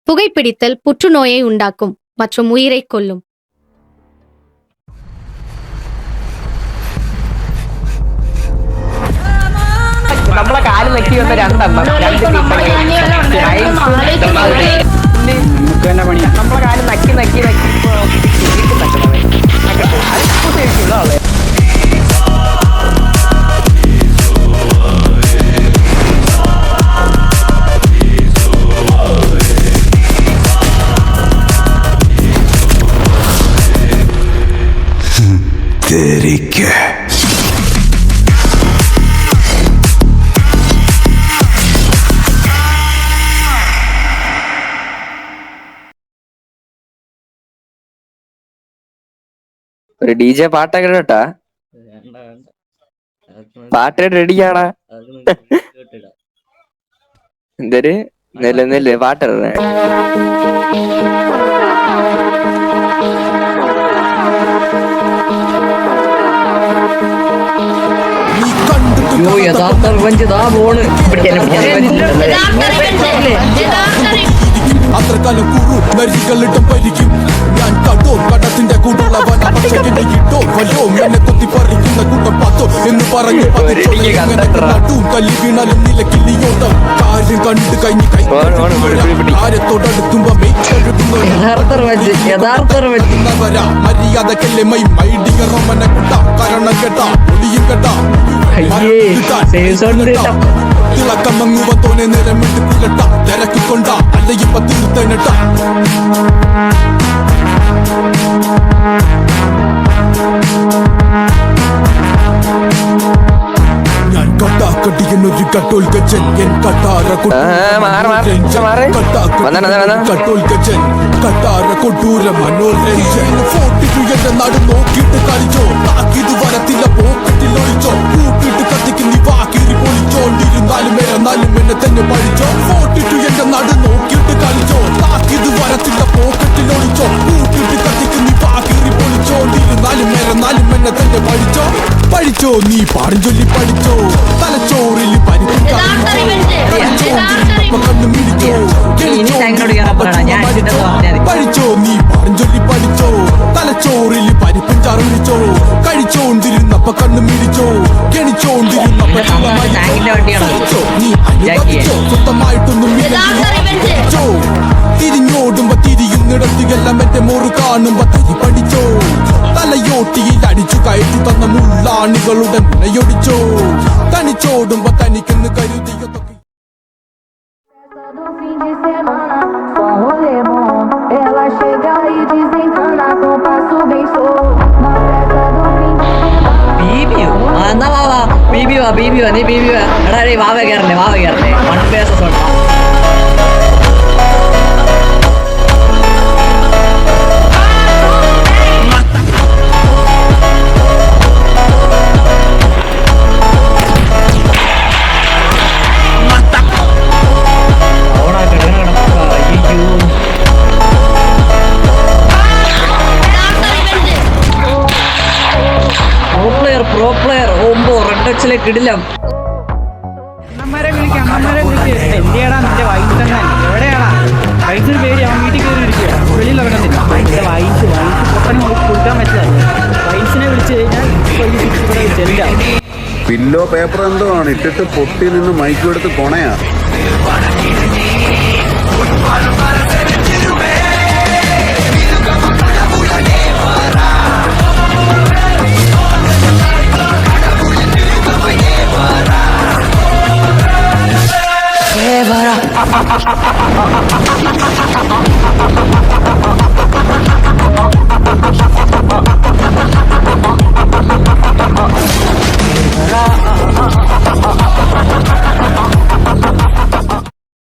புகைப்பிடித்தல் புற்றுநோயை உண்டாக்கும் மற்றும் உயிரை கொல்லும். നമ്മളെ കാല് നക്കി വന്ന രണ്ടെണ്ണം നമ്മളെ കാല് നക്കി നക്കി ഒരു DJ പാട്ടൊക്കെ കേട്ടാ പാട്ട് റെഡിയാടാ എന്തൊരു നെല്ല് നെല്ല് പാട്ടിടണേ യഥാർത്ഥ റിവഞ്ച് ഇതാ പോണ് അത്രക്കാലം കൂറു നരികളിട്ടും പരിക്കും ഞാൻ കണ്ടോ കടത്തിന്റെ കൂടുള്ളവൻ അവശകിന്റെ ഇട്ടോ വല്ലോ എന്നെ കൊത്തി പറിക്കുന്ന കൂട്ടം പാത്തോ എന്ന് പറഞ്ഞ് നടും തല്ലി വീണാലും നിലക്കില്ലിയോട്ടം കാര്യം കണ്ട് കഴിഞ്ഞ് കാര്യത്തോടടുക്കുമ്പോ വരാ മര്യാദക്കല്ലേ മൈ മൈഡിയറമനെ കൂട്ടാ കാരണം കേട്ടാ ഒടിയും കേട്ടാ തിളക്കമങ്ങുവ തോനെ നിരമിട്ട് കുലട്ട തിരക്കിക്കൊണ്ട അല്ല ഇപ്പ തീർത്തനട്ട ഞാൻ കട്ടാക്കട്ടിക്കുന്നൊരു കട്ടോൽ കച്ചൻ എൻ കട്ടാര കട്ടോൽ കച്ചൻ കട്ടാര കൊട്ടൂര മനോരഞ്ജൻ ഫോർട്ടിന്റെ നാട് നോക്കിയിട്ട് കളിച്ചോ താക്കിത് വരത്തില്ല പോക്കറ്റിൽ ഒളിച്ചോ കൂട്ടിട്ട് കത്തിക്ക് നീ വാക്കിരി പൊളിച്ചോണ്ടിരുന്നാലും എന്നാലും എന്നെ തന്നെ പഠിച്ചോ ഫോർട്ടിട്ട് എന്റെ നാട് നോക്കിയിട്ട് കളിച്ചോ താക്കിത് വരത്തില്ല പോക്കറ്റിൽ ഒളിച്ചോ കൂട്ടിട്ട് കത്തിക്ക് നീ വാക്കിരി പൊളിച്ചോണ്ടിരുന്നാലും എന്നെ തന്നെ പഠിച്ചോ പഠിച്ചോ നീ പാടും ചൊല്ലി പഠിച്ചോ തലച്ചോറിൽ പരിപ്പും കണ്ണു മിടിച്ചോ പഠിച്ചോ നീ പാടും ചൊല്ലി പഠിച്ചോ തലച്ചോറിൽ പരിപ്പും ചാറിച്ചോ കഴിച്ചോണ്ടിരുന്നപ്പ കണ്ണു മിടിച്ചോ കെണിച്ചോണ്ടിരുന്നപ്പ നീ അനുഭവിച്ചോ സ്വന്തമായിട്ടൊന്നും മിടിച്ചോ തിരിഞ്ഞോടുമ്പോ തിരിയുന്നിടത്തിയെല്ലാം എന്റെ മോറ് കാണുമ്പോ തരി പഠിച്ചോ തലയോട്ടിയിൽ അടിച്ചു കയറ്റി തന്ന മുള്ളാണികളുടെ മുനയൊടിച്ചോ തനിച്ചോടുമ്പോ തനിക്കെന്ന് കരുതിയൊക്കെ വാവ കയറണേ വൺ പേസസ് ഉണ്ടോ പ്രോ പ്ലെയർ ഓമ്പോ റെഡ് ടച്ചിലേക്ക് ഇടില്ലം എന്റെയാടാ നിന്റെ വൈൻസ് തന്നെ എവിടെയാടാ വൈൻസിന് പേര് അവൻ വീട്ടിൽ കയറി ഇരിക്കുക വെളിയിൽ ഇറങ്ങുന്നില്ല എന്റെ വൈൻസ് പൊട്ടനെ കൊടുക്കാൻ പറ്റില്ല വൈൻസിനെ വിളിച്ചു കഴിഞ്ഞാൽ ചെല്ല പില്ലോ പേപ്പർ എന്തോ ആണ് ഇട്ടിട്ട് പൊട്ടി നിന്ന് മൈക്ക് എടുത്ത് കൊണയാ